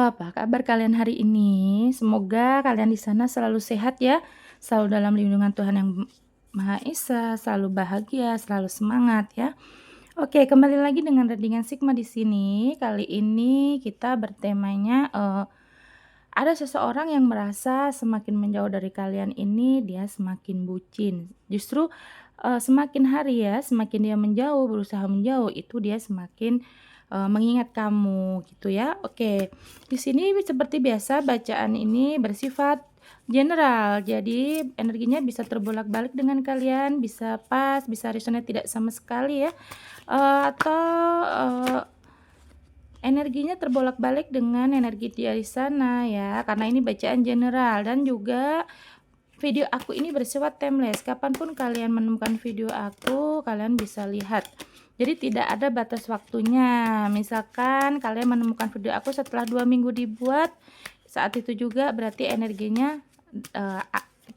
Apa kabar kalian hari ini? Semoga kalian di sana selalu sehat ya, selalu dalam lindungan Tuhan yang Maha Esa, selalu bahagia, selalu semangat ya. Oke, kembali lagi dengan Readingan Sigma di sini. Kali ini kita bertemanya ada seseorang yang merasa semakin menjauh dari kalian ini dia semakin bucin. Justru semakin hari ya, semakin dia menjauh, berusaha menjauh, itu dia semakin mengingat kamu gitu ya. Oke. Di sini seperti biasa bacaan ini bersifat general. Jadi energinya bisa terbolak-balik dengan kalian, bisa pas, bisa resonate tidak sama sekali ya. Atau energinya terbolak-balik dengan energi dia di sana ya, karena ini bacaan general. Dan juga video aku ini bersifat timeless, kapanpun kalian menemukan video aku kalian bisa lihat, jadi tidak ada batas waktunya. Misalkan kalian menemukan video aku setelah 2 minggu dibuat, saat itu juga berarti energinya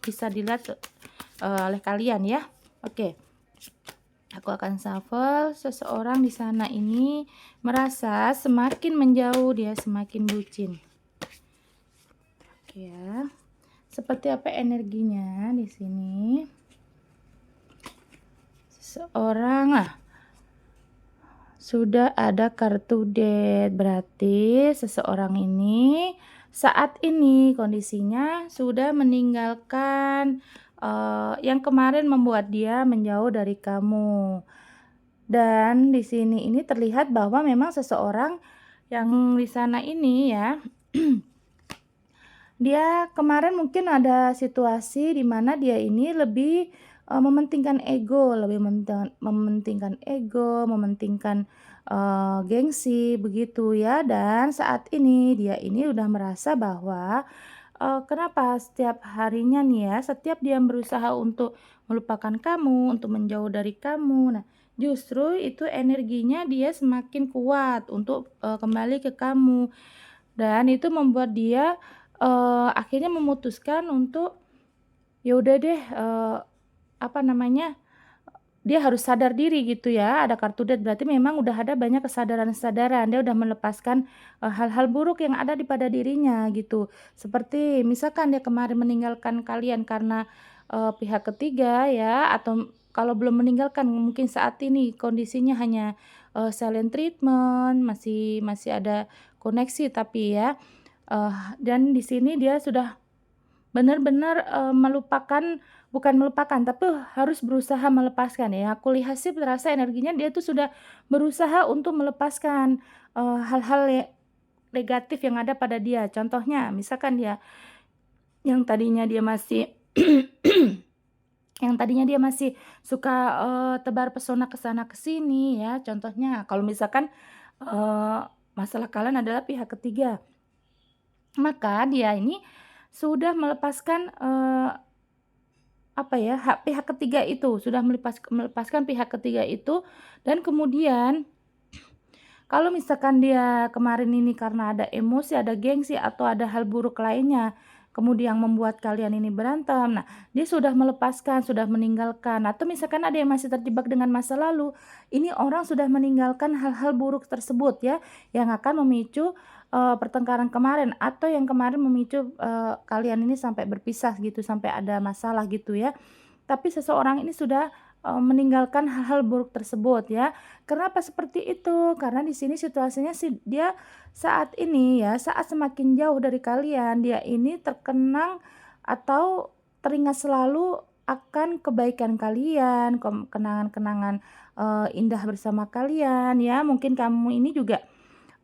bisa dilihat oleh kalian ya. Oke. Aku akan shuffle. Seseorang di sana ini merasa semakin menjauh dia semakin bucin. Oke ya. Seperti apa energinya di sini? Seseorang sudah ada kartu death, berarti seseorang ini saat ini kondisinya sudah meninggalkan yang kemarin membuat dia menjauh dari kamu. Dan di sini ini terlihat bahwa memang seseorang yang di sana ini ya dia kemarin mungkin ada situasi di mana dia ini lebih mementingkan ego, lebih mementingkan ego, mementingkan gengsi begitu ya. Dan saat ini dia ini udah merasa bahwa kenapa setiap harinya nih ya, setiap dia berusaha untuk melupakan kamu, untuk menjauh dari kamu. Nah, justru itu energinya dia semakin kuat untuk kembali ke kamu. Dan itu membuat dia akhirnya memutuskan untuk ya udah deh apa namanya, dia harus sadar diri gitu ya. Ada kartu death berarti memang udah ada banyak kesadaran-kesadaran. Dia udah melepaskan hal-hal buruk yang ada di pada dirinya gitu. Seperti misalkan dia kemarin meninggalkan kalian karena pihak ketiga ya, atau kalau belum meninggalkan mungkin saat ini kondisinya hanya silent treatment, masih masih ada koneksi tapi ya. Dan di sini dia sudah benar-benar melupakan, bukan melupakan, tapi harus berusaha melepaskan ya. Aku lihat sih terasa energinya dia tuh sudah berusaha untuk melepaskan hal-hal negatif yang ada pada dia. Contohnya, misalkan dia yang tadinya dia masih yang tadinya dia masih suka tebar pesona ke sana ke sini ya. Contohnya kalau misalkan masalah kalian adalah pihak ketiga, maka dia ini sudah melepaskan apa ya, pihak ketiga itu, sudah melepaskan pihak ketiga itu. Dan kemudian kalau misalkan dia kemarin ini karena ada emosi, ada gengsi, atau ada hal buruk lainnya, kemudian membuat kalian ini berantem, nah dia sudah melepaskan, sudah meninggalkan. Atau misalkan ada yang masih terjebak dengan masa lalu, ini orang sudah meninggalkan hal-hal buruk tersebut ya, yang akan memicu pertengkaran kemarin, atau yang kemarin memicu kalian ini sampai berpisah gitu, sampai ada masalah gitu ya. Tapi seseorang ini sudah meninggalkan hal-hal buruk tersebut ya. Kenapa seperti itu? Karena di sini situasinya sih dia saat ini ya, saat semakin jauh dari kalian, dia ini terkenang atau teringat selalu akan kebaikan kalian, kenangan-kenangan indah bersama kalian ya. Mungkin kamu ini juga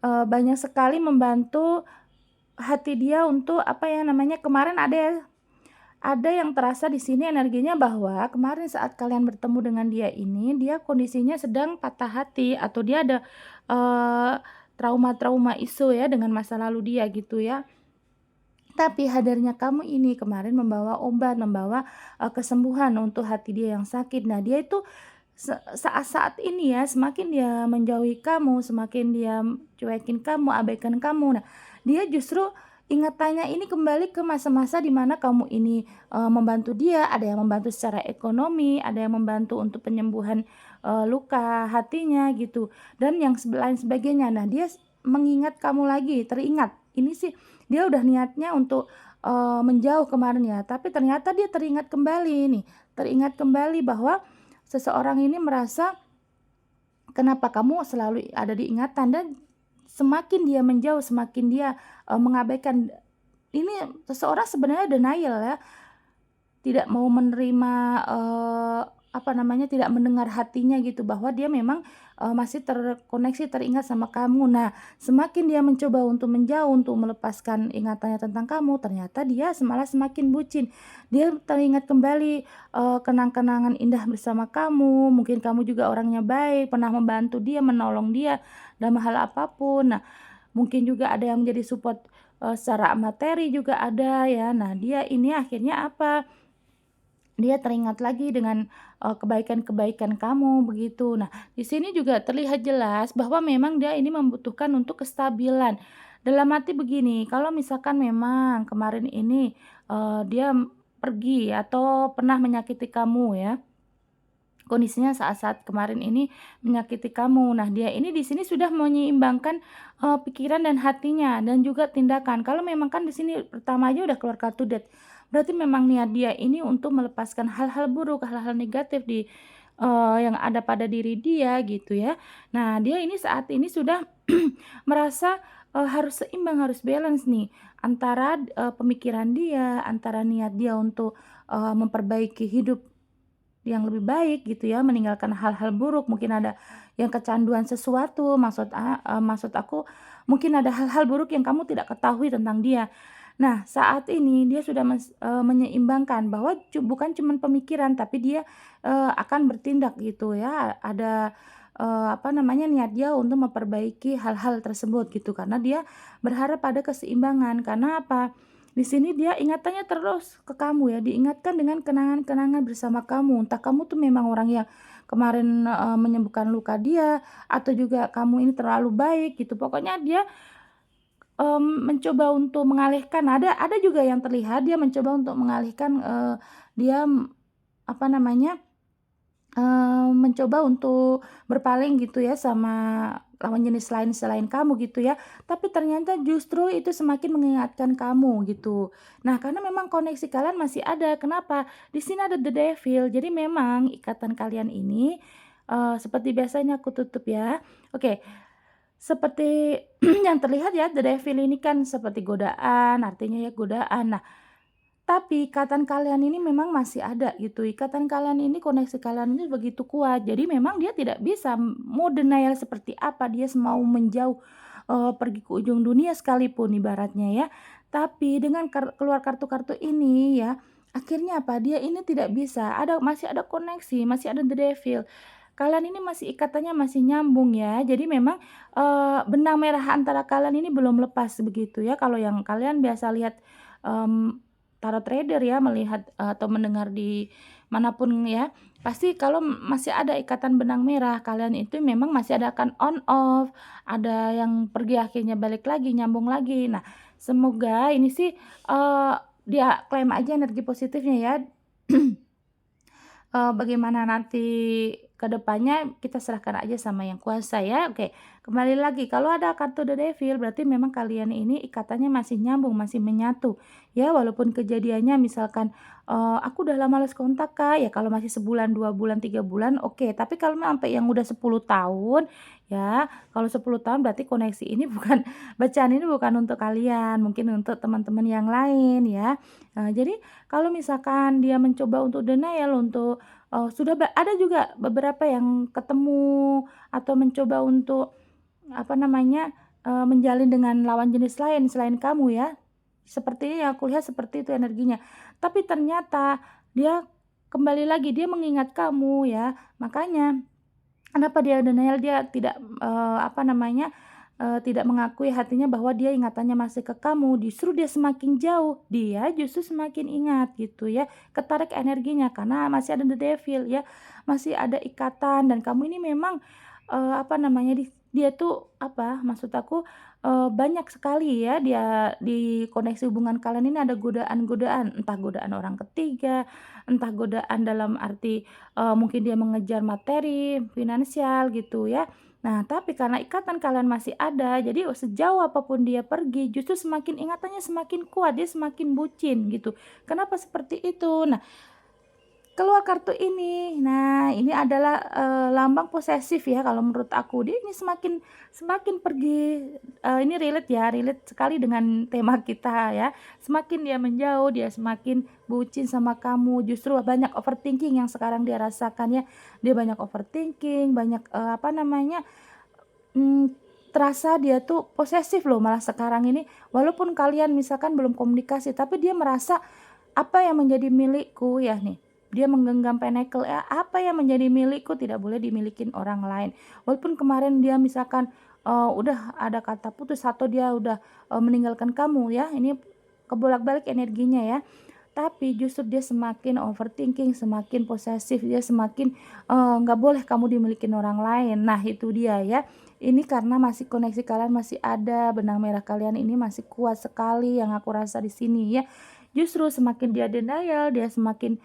banyak sekali membantu hati dia untuk apa ya namanya, kemarin ada yang terasa di sini energinya bahwa kemarin saat kalian bertemu dengan dia ini, dia kondisinya sedang patah hati, atau dia ada trauma-trauma isu ya dengan masa lalu dia gitu ya. Tapi hadirnya kamu ini kemarin membawa obat, membawa kesembuhan untuk hati dia yang sakit. Nah, dia itu saat-saat ini ya, semakin dia menjauhi kamu, semakin dia cuekin kamu, abaikan kamu. Nah, dia justru ingatannya ini kembali ke masa-masa di mana kamu ini membantu dia, ada yang membantu secara ekonomi, ada yang membantu untuk penyembuhan luka hatinya gitu, dan yang lain sebagainya. Nah, dia mengingat kamu lagi, teringat ini sih dia udah niatnya untuk, menjauh kemarin ya, tapi ternyata dia teringat kembali nih, teringat kembali bahwa seseorang ini merasa, "Kenapa kamu selalu ada di ingatan?" Dan semakin dia menjauh, semakin dia, mengabaikan ini seseorang sebenarnya denial ya, tidak mau menerima, apa namanya, tidak mendengar hatinya gitu, bahwa dia memang, masih terkoneksi, teringat sama kamu. Nah, semakin dia mencoba untuk menjauh, untuk melepaskan ingatannya tentang kamu, ternyata dia malah semakin bucin. Dia teringat kembali, kenang-kenangan indah bersama kamu, mungkin kamu juga orangnya baik, pernah membantu dia, menolong dia dalam hal apapun. Nah, mungkin juga ada yang menjadi support, secara materi juga ada ya. Nah, dia ini akhirnya apa, dia teringat lagi dengan, kebaikan-kebaikan kamu begitu. Nah, di sini juga terlihat jelas bahwa memang dia ini membutuhkan untuk kestabilan. Dalam arti begini, kalau misalkan memang kemarin ini, dia pergi atau pernah menyakiti kamu ya, kondisinya saat-saat kemarin ini menyakiti kamu. Nah, dia ini di sini sudah menyeimbangkan, pikiran dan hatinya dan juga tindakan. Kalau memang kan di sini pertama aja udah keluar kartu death, berarti memang niat dia ini untuk melepaskan hal-hal buruk, hal-hal negatif di, yang ada pada diri dia gitu ya. Nah, dia ini saat ini sudah merasa, harus seimbang, harus balance nih antara, pemikiran dia, antara niat dia untuk, memperbaiki hidup yang lebih baik gitu ya, meninggalkan hal-hal buruk, mungkin ada yang kecanduan sesuatu, maksud aku mungkin ada hal-hal buruk yang kamu tidak ketahui tentang dia. Nah, saat ini dia sudah menyeimbangkan bahwa bukan cuman pemikiran, tapi dia, akan bertindak gitu ya, ada, apa namanya, niat dia untuk memperbaiki hal-hal tersebut gitu, karena dia berharap pada keseimbangan. Karena apa? Di sini dia ingatannya terus ke kamu ya, diingatkan dengan kenangan-kenangan bersama kamu. Entah kamu tuh memang orang yang kemarin, menyembuhkan luka dia, atau juga kamu ini terlalu baik gitu. Pokoknya dia, mencoba untuk mengalihkan, ada juga yang terlihat dia mencoba untuk mengalihkan, dia, apa namanya, mencoba untuk berpaling gitu ya sama lawan jenis lain selain kamu gitu ya, tapi ternyata justru itu semakin mengingatkan kamu gitu. Nah, karena memang koneksi kalian masih ada, kenapa? Di sini ada the devil, jadi memang ikatan kalian ini, seperti biasanya aku tutup ya. Oke, seperti yang terlihat ya the devil ini kan seperti godaan, artinya ya godaan. Nah, tapi ikatan kalian ini memang masih ada gitu, ikatan kalian ini, koneksi kalian ini begitu kuat. Jadi memang dia tidak bisa mau denial seperti apa, dia mau menjauh, pergi ke ujung dunia sekalipun ibaratnya ya. Tapi dengan keluar kartu-kartu ini ya, akhirnya apa, dia ini tidak bisa, masih ada koneksi, masih ada the devil. Kalian ini masih ikatannya masih nyambung ya. Jadi memang, benang merah antara kalian ini belum lepas begitu ya. Kalau yang kalian biasa lihat, tarot trader ya, melihat, atau mendengar di manapun ya, pasti kalau masih ada ikatan benang merah, kalian itu memang masih ada akan on off, ada yang pergi akhirnya balik lagi, nyambung lagi. Nah, semoga ini sih, dia klaim aja energi positifnya ya. Bagaimana nanti ke depannya kita serahkan aja sama Yang Kuasa ya. Oke, kembali lagi kalau ada kartu The Devil berarti memang kalian ini ikatannya masih nyambung, masih menyatu. Ya walaupun kejadiannya misalkan, "Aku udah lama lost kontak Kak," ya kalau masih sebulan, 2 bulan, 3 bulan oke. Tapi kalau sampai yang udah 10 tahun, ya kalau 10 tahun berarti koneksi ini bukan bacaan ini bukan untuk kalian, mungkin untuk teman-teman yang lain ya. Jadi kalau misalkan dia mencoba untuk denial, untuk, sudah ada juga beberapa yang ketemu atau mencoba untuk, apa namanya, menjalin dengan lawan jenis lain selain kamu ya, sepertinya yang aku lihat seperti itu energinya. Tapi ternyata dia kembali lagi, dia mengingat kamu ya, makanya kenapa dia denial, dia tidak, apa namanya, tidak mengakui hatinya bahwa dia ingatannya masih ke kamu, justru dia semakin jauh, dia justru semakin ingat gitu ya, ketarik energinya karena masih ada the devil ya, masih ada ikatan dan kamu ini memang, apa namanya, dia tuh apa, maksud aku, banyak sekali ya dia di koneksi hubungan kalian ini ada godaan-godaan, entah godaan orang ketiga, entah godaan dalam arti, mungkin dia mengejar materi, finansial gitu ya. Nah, tapi karena ikatan kalian masih ada, jadi sejauh apapun dia pergi, justru semakin ingatannya semakin kuat, dia semakin bucin gitu. Kenapa seperti itu? Nah, keluar kartu ini. Nah, ini adalah, lambang posesif ya kalau menurut aku. Dia ini semakin semakin pergi, ini relate ya, relate sekali dengan tema kita ya. Semakin dia menjauh, dia semakin bucin sama kamu. Justru banyak overthinking yang sekarang dia rasakan ya. Dia banyak overthinking, banyak, apa namanya, mmm, terasa dia tuh posesif loh malah sekarang ini. Walaupun kalian misalkan belum komunikasi, tapi dia merasa apa yang menjadi milikku ya nih, dia menggenggam pentacle, apa yang menjadi milikku tidak boleh dimilikin orang lain. Walaupun kemarin dia misalkan, udah ada kata putus atau dia udah, meninggalkan kamu ya, ini kebolak-balik energinya ya. Tapi justru dia semakin overthinking, semakin posesif, dia semakin, nggak boleh kamu dimilikin orang lain. Nah itu dia ya, ini karena masih koneksi kalian masih ada, benang merah kalian ini masih kuat sekali yang aku rasa di sini ya. Justru semakin dia denial, dia semakin,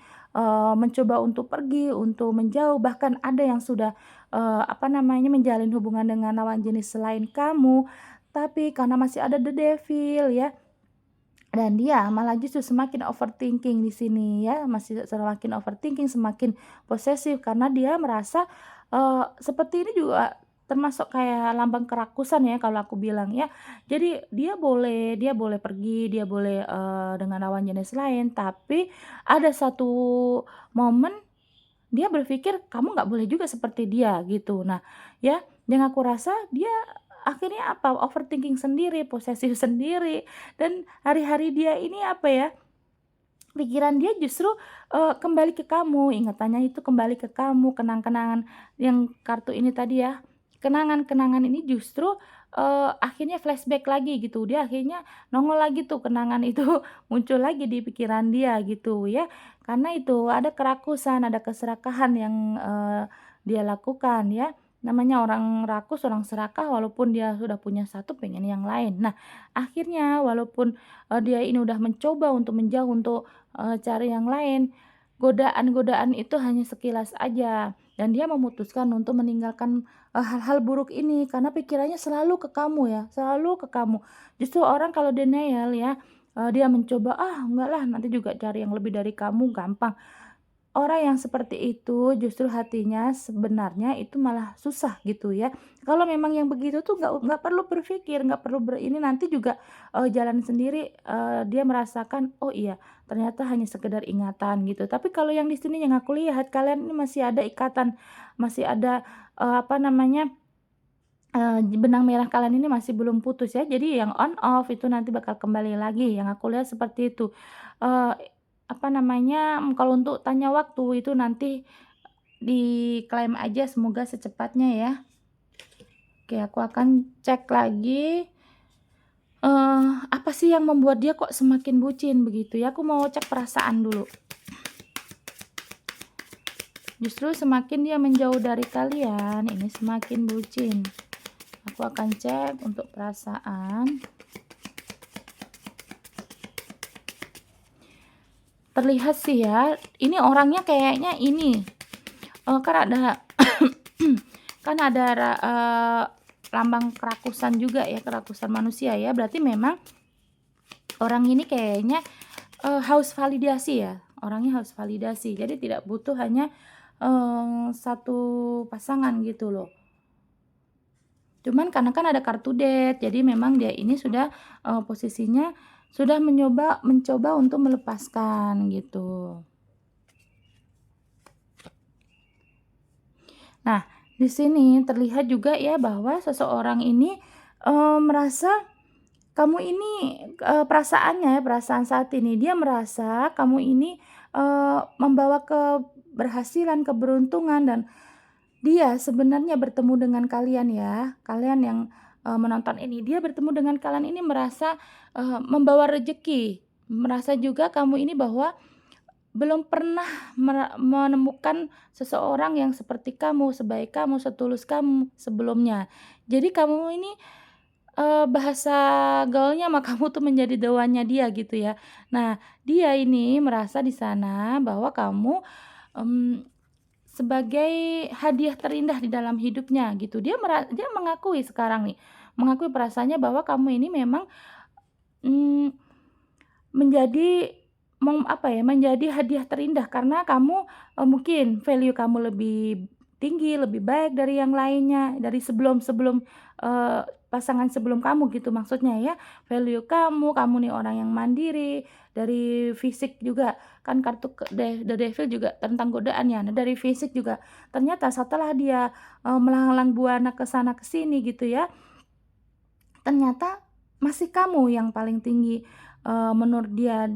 mencoba untuk pergi, untuk menjauh, bahkan ada yang sudah, apa namanya, menjalin hubungan dengan lawan jenis selain kamu, tapi karena masih ada the devil ya, dan dia malah justru semakin overthinking di sini ya, masih semakin overthinking, semakin posesif karena dia merasa, seperti ini juga termasuk kayak lambang kerakusan ya kalau aku bilang ya. Jadi dia boleh pergi, dia boleh, dengan lawan jenis lain, tapi ada satu momen dia berpikir kamu nggak boleh juga seperti dia gitu. Nah ya, yang aku rasa dia akhirnya apa, overthinking sendiri, posesif sendiri, dan hari-hari dia ini apa ya, pikiran dia justru, kembali ke kamu, ingatannya itu kembali ke kamu, kenang-kenangan yang kartu ini tadi ya, kenangan-kenangan ini justru, akhirnya flashback lagi gitu, dia akhirnya nongol lagi tuh kenangan itu muncul lagi di pikiran dia gitu ya. Karena itu ada kerakusan, ada keserakahan yang, dia lakukan ya. Namanya orang rakus, orang serakah walaupun dia sudah punya satu pengen yang lain. Nah, akhirnya walaupun, dia ini udah mencoba untuk menjauh, untuk cari yang lain, godaan-godaan itu hanya sekilas aja, dan dia memutuskan untuk meninggalkan, hal-hal buruk ini karena pikirannya selalu ke kamu ya, selalu ke kamu. Justru orang kalau denial ya, dia mencoba, "Ah, enggak lah, nanti juga cari yang lebih dari kamu, gampang." Orang yang seperti itu justru hatinya sebenarnya itu malah susah gitu ya. Kalau memang yang begitu tuh nggak perlu berpikir, nggak perlu ini nanti juga, jalan sendiri, dia merasakan, "Oh iya, ternyata hanya sekedar ingatan," gitu. Tapi kalau yang di sini yang aku lihat kalian ini masih ada ikatan, masih ada, apa namanya, benang merah kalian ini masih belum putus ya. Jadi yang on off itu nanti bakal kembali lagi, yang aku lihat seperti itu. Eee, apa namanya, kalau untuk tanya waktu itu nanti diklaim aja semoga secepatnya ya. Oke, aku akan cek lagi, apa sih yang membuat dia kok semakin bucin begitu ya, aku mau cek perasaan dulu. Justru semakin dia menjauh dari kalian, ini semakin bucin. Aku akan cek untuk perasaan. Terlihat sih ya, ini orangnya kayaknya ini, kan ada kan ada lambang kerakusan juga ya, kerakusan manusia ya, berarti memang orang ini kayaknya, haus validasi ya, orangnya haus validasi. Jadi tidak butuh hanya, satu pasangan gitu loh. Cuman karena kan ada kartu date, jadi memang dia ini sudah, posisinya sudah mencoba untuk melepaskan gitu. Nah, di sini terlihat juga ya bahwa seseorang ini, merasa kamu ini, perasaannya ya, perasaan saat ini dia merasa kamu ini, membawa keberhasilan, keberuntungan, dan dia sebenarnya bertemu dengan kalian ya, kalian yang, menonton ini, dia bertemu dengan kalian ini merasa, membawa rezeki, merasa juga kamu ini bahwa belum pernah menemukan seseorang yang seperti kamu, sebaik kamu, setulus kamu sebelumnya. Jadi kamu ini, bahasa gaulnya sama kamu tuh menjadi the one-nya dia gitu ya. Nah, dia ini merasa di sana bahwa kamu, mmm sebagai hadiah terindah di dalam hidupnya gitu. Dia mengakui sekarang nih, mengakui perasaannya bahwa kamu ini memang, mmm, menjadi apa ya, menjadi hadiah terindah karena kamu, mungkin value kamu lebih tinggi, lebih baik dari yang lainnya, dari sebelum-sebelum, eee, pasangan sebelum kamu gitu maksudnya ya. Value kamu nih orang yang mandiri, dari fisik juga, kan kartu The Devil juga tentang godaan ya. Nah dari fisik juga ternyata setelah dia, melanglang buana ke sana ke sini gitu ya, ternyata masih kamu yang paling tinggi, menurut dia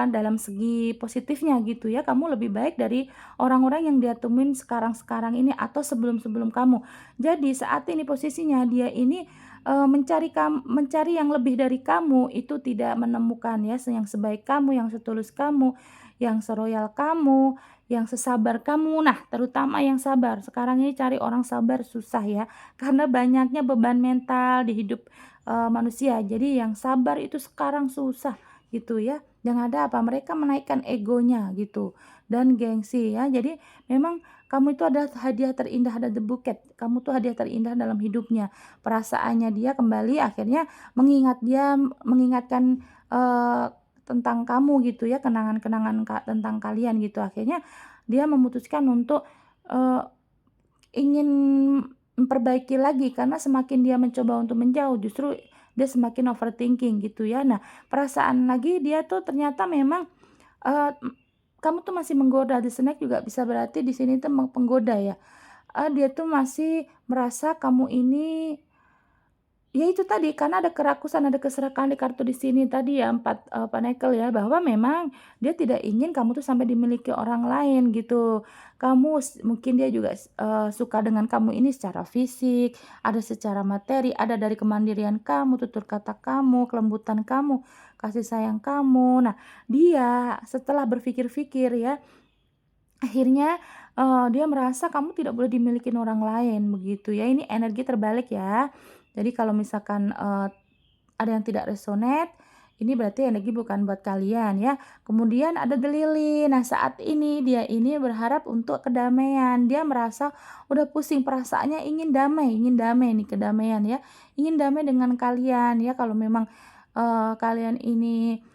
dalam segi positifnya gitu ya, kamu lebih baik dari orang-orang yang dia temuin sekarang-sekarang ini atau sebelum-sebelum kamu. Jadi saat ini posisinya dia ini, mencari yang lebih dari kamu, itu tidak menemukan ya, yang sebaik kamu, yang setulus kamu, yang seroyal kamu, yang sesabar kamu. Nah, terutama yang sabar, sekarang ini cari orang sabar susah ya, karena banyaknya beban mental di hidup manusia. Jadi yang sabar itu sekarang susah gitu ya. Yang ada apa? Mereka menaikkan egonya gitu dan gengsi ya. Jadi memang kamu itu adalah hadiah terindah, ada the bouquet. Kamu tuh hadiah terindah dalam hidupnya. Perasaannya dia kembali akhirnya mengingatkan tentang kamu gitu ya, kenangan-kenangan tentang kalian gitu. Akhirnya dia memutuskan untuk eee, ingin memperbaiki lagi karena semakin dia mencoba untuk menjauh justru dia semakin overthinking gitu ya. Nah, perasaan lagi dia tuh ternyata memang, eee, kamu tuh masih menggoda, the snake juga bisa berarti di sini tuh penggoda ya. Dia tuh masih merasa kamu ini ya itu tadi, karena ada kerakusan, ada keserakahan di kartu di sini tadi ya, 4 pentacle ya, bahwa memang dia tidak ingin kamu tuh sampai dimiliki orang lain gitu. Mungkin dia juga suka dengan kamu ini secara fisik, ada secara materi, ada dari kemandirian kamu, tutur kata kamu, kelembutan kamu, kasih sayang kamu. Nah, dia setelah berpikir-pikir ya, akhirnya, dia merasa kamu tidak boleh dimiliki orang lain begitu ya, ini energi terbalik ya. Jadi kalau misalkan, ada yang tidak resonate, ini berarti energi bukan buat kalian ya. Kemudian ada The Lily, nah saat ini dia ini berharap untuk kedamaian, dia merasa udah pusing perasaannya ingin damai nih kedamaian ya, ingin damai dengan kalian ya kalau memang, kalian ini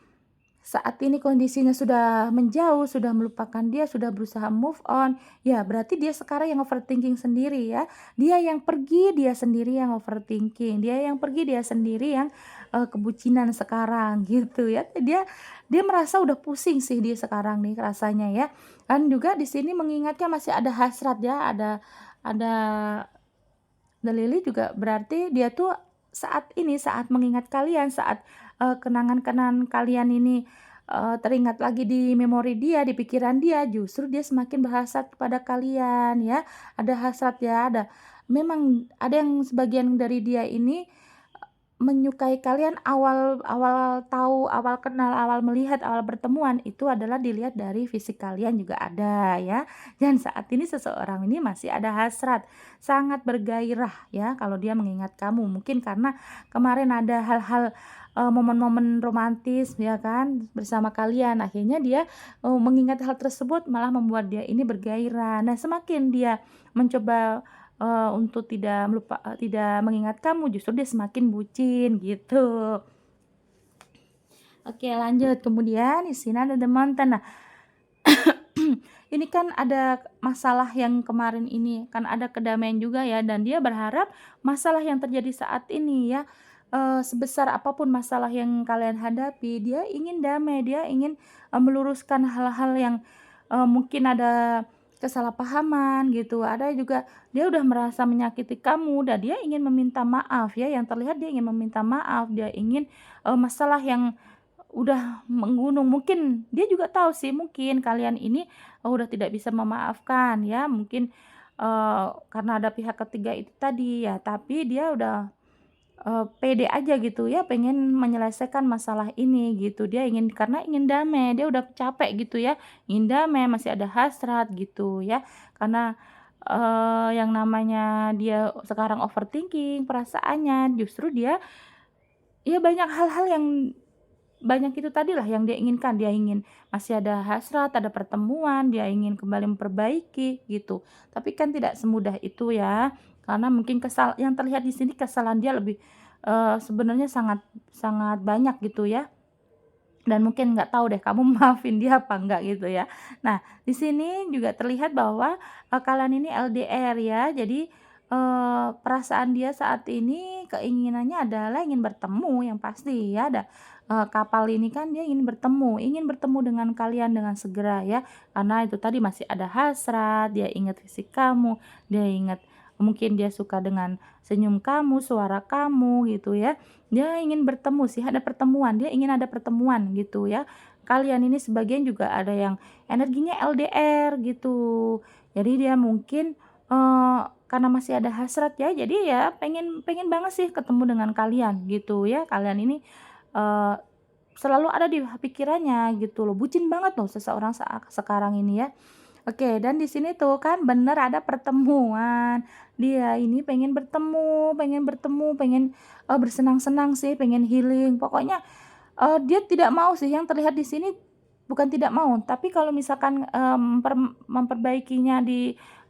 saat ini kondisinya sudah menjauh, sudah melupakan dia, sudah berusaha move on, ya berarti dia sekarang yang overthinking sendiri ya. Dia yang pergi, dia sendiri yang overthinking, dia yang pergi, dia sendiri yang, kebucinan sekarang gitu ya. Dia merasa udah pusing sih dia sekarang nih rasanya ya. Dan juga di sini mengingatnya masih ada hasrat ya, ada Lily juga berarti dia tuh saat ini, saat mengingat kalian, saat, kenangan-kenangan kalian ini, teringat lagi di memori dia, di pikiran dia, justru dia semakin berhasrat kepada kalian ya. Ada hasrat ya, memang ada yang sebagian dari dia ini menyukai kalian awal awal tahu, awal kenal, awal melihat, awal pertemuan itu adalah dilihat dari fisik kalian juga ada ya. Dan saat ini seseorang ini masih ada hasrat, sangat bergairah ya kalau dia mengingat kamu. Mungkin karena kemarin ada hal-hal, momen-momen romantis ya kan bersama kalian, akhirnya dia, mengingat hal tersebut malah membuat dia ini bergairah. Nah semakin dia mencoba untuk tidak mengingat kamu, justru dia semakin bucin, gitu. Oke lanjut, kemudian di sini ada The Mountain. Nah, ini kan ada masalah yang kemarin ini, kan ada kedamaian juga ya, dan dia berharap masalah yang terjadi saat ini ya, sebesar apapun masalah yang kalian hadapi, dia ingin damai, dia ingin, meluruskan hal-hal yang, mungkin ada kesalahpahaman gitu, ada juga dia udah merasa menyakiti kamu dan dia ingin meminta maaf ya, yang terlihat dia ingin meminta maaf, dia ingin, masalah yang udah menggunung, mungkin dia juga tahu sih mungkin kalian ini, udah tidak bisa memaafkan ya, mungkin, karena ada pihak ketiga itu tadi ya, tapi dia udah, pede aja gitu ya, pengen menyelesaikan masalah ini gitu. Dia karena ingin damai, dia udah capek gitu ya, ingin damai, masih ada hasrat gitu ya. Karena, yang namanya dia sekarang overthinking perasaannya, justru dia ya banyak hal-hal yang banyak itu tadilah yang dia inginkan, dia ingin masih ada hasrat, ada pertemuan, dia ingin kembali memperbaiki gitu. Tapi kan tidak semudah itu ya, karena mungkin yang terlihat di sini kesalahan dia lebih, sebenarnya sangat sangat banyak gitu ya. Dan mungkin nggak tahu deh kamu maafin dia apa enggak gitu ya. Nah, di sini juga terlihat bahwa, kalian ini LDR ya. Jadi, perasaan dia saat ini keinginannya adalah ingin bertemu yang pasti ya. Kapal ini kan dia ingin bertemu dengan kalian dengan segera ya. Karena itu tadi masih ada hasrat, dia ingat fisik kamu, dia ingat mungkin dia suka dengan senyum kamu, suara kamu gitu ya. Dia ingin bertemu sih, dia ingin ada pertemuan gitu ya. Kalian ini sebagian juga ada yang energinya LDR gitu. Jadi dia mungkin, karena masih ada hasrat ya, jadi ya pengen pengen banget sih ketemu dengan kalian gitu ya. Kalian ini, eee, selalu ada di pikirannya gitu loh, bucin banget loh seseorang sekarang ini ya. Oke, dan di sini tuh kan bener ada pertemuan. Dia ini pengen bertemu, pengen, bersenang-senang sih, pengen healing. Pokoknya, dia tidak mau sih, yang terlihat di sini bukan tidak mau, tapi kalau misalkan, memperbaikinya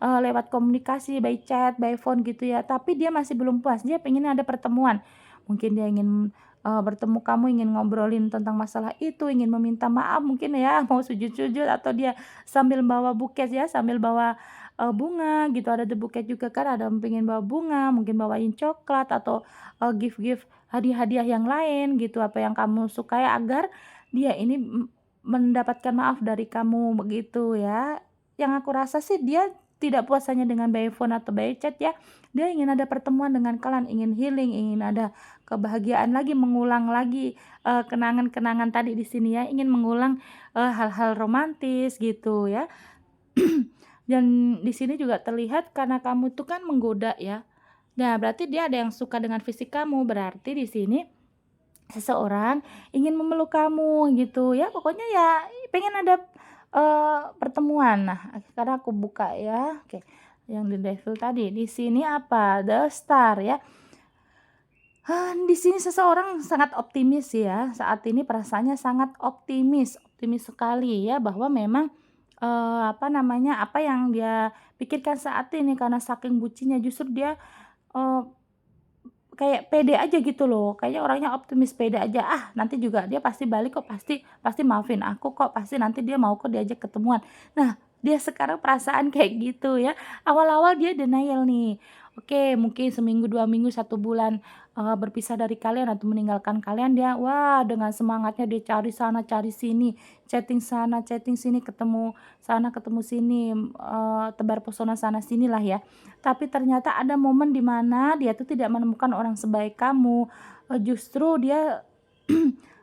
lewat komunikasi by chat, by phone gitu ya, tapi dia masih belum puas, dia pengen ada pertemuan. Mungkin dia ingin, bertemu kamu, ingin ngobrolin tentang masalah itu, ingin meminta maaf mungkin ya, mau sujud-sujud atau dia sambil bawa buket ya, sambil bawa, bunga gitu, ada the buket juga kan, ada yang pengen bawa bunga, mungkin bawain coklat atau, gift-gift hadiah-hadiah yang lain gitu, apa yang kamu sukai agar dia ini, mendapatkan maaf dari kamu begitu ya. Yang aku rasa sih dia tidak puas hanya dengan by phone atau by chat ya, dia ingin ada pertemuan dengan kalian, ingin healing, ingin ada kebahagiaan lagi, mengulang lagi, kenangan-kenangan tadi di sini ya, ingin mengulang, hal-hal romantis gitu ya. Dan di sini juga terlihat karena kamu tuh kan menggoda ya. Nah, berarti dia ada yang suka dengan fisik kamu, berarti di sini seseorang ingin memeluk kamu gitu ya, pokoknya ya pengen ada, pertemuan. Nah, sekarang aku buka ya, oke, yang di Devil tadi, di sini apa, The Star ya. Di sini seseorang sangat optimis ya, saat ini perasaannya sangat optimis, optimis sekali ya, bahwa memang, apa namanya, apa yang dia pikirkan saat ini karena saking bucinnya justru dia, eee kayak pede aja gitu loh, kayaknya orangnya optimis, pede aja, "Ah, nanti juga dia pasti balik kok, pasti pasti maafin aku kok, pasti nanti dia mau kok diajak ketemuan." Nah, dia sekarang perasaan kayak gitu ya. Awal-awal dia denial nih. Oke, mungkin seminggu, 2 minggu, 1 bulan, berpisah dari kalian atau meninggalkan kalian, dia wah dengan semangatnya dia cari sana, cari sini, chatting sana, chatting sini, ketemu sana, ketemu sini, tebar pesona sana sinilah ya. Tapi ternyata ada momen di mana dia tuh tidak menemukan orang sebaik kamu, justru dia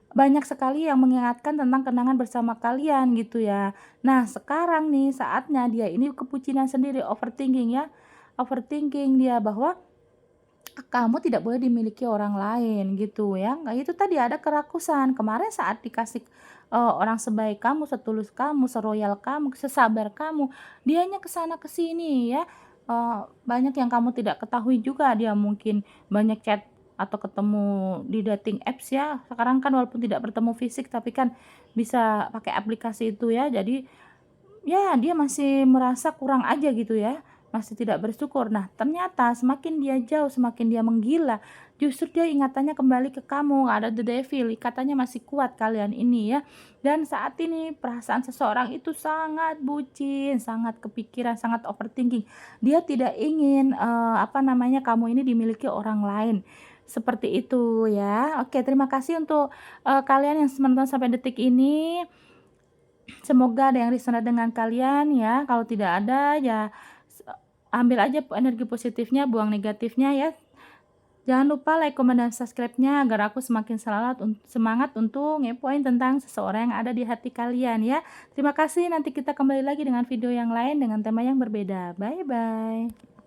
banyak sekali yang mengingatkan tentang kenangan bersama kalian gitu ya. Nah sekarang nih saatnya dia ini kepucinan sendiri, overthinking ya, overthinking dia bahwa kamu tidak boleh dimiliki orang lain gitu ya. Nah itu tadi ada kerakusan, kemarin saat dikasih, orang sebaik kamu, setulus kamu, seroyal kamu, sesabar kamu, dianya ke sana ke sini ya, banyak yang kamu tidak ketahui juga, dia mungkin banyak chat atau ketemu di dating apps ya. Sekarang kan walaupun tidak bertemu fisik tapi kan bisa pakai aplikasi itu ya. Jadi ya, dia masih merasa kurang aja gitu ya, masih tidak bersyukur. Nah, ternyata semakin dia jauh, semakin dia menggila, justru dia ingatannya kembali ke kamu, ada the devil, ikatannya masih kuat kalian ini ya. Dan saat ini perasaan seseorang itu sangat bucin, sangat kepikiran, sangat overthinking. Dia tidak ingin, apa namanya, kamu ini dimiliki orang lain. Seperti itu ya. Oke, terima kasih untuk, kalian yang menonton sampai detik ini. Semoga ada yang resonate dengan kalian ya, kalau tidak ada ya ambil aja energi positifnya, buang negatifnya ya. Jangan lupa like, komen, dan subscribe-nya agar aku semakin semangat untuk ngepoin tentang seseorang yang ada di hati kalian ya. Terima kasih, nanti kita kembali lagi dengan video yang lain dengan tema yang berbeda. Bye-bye.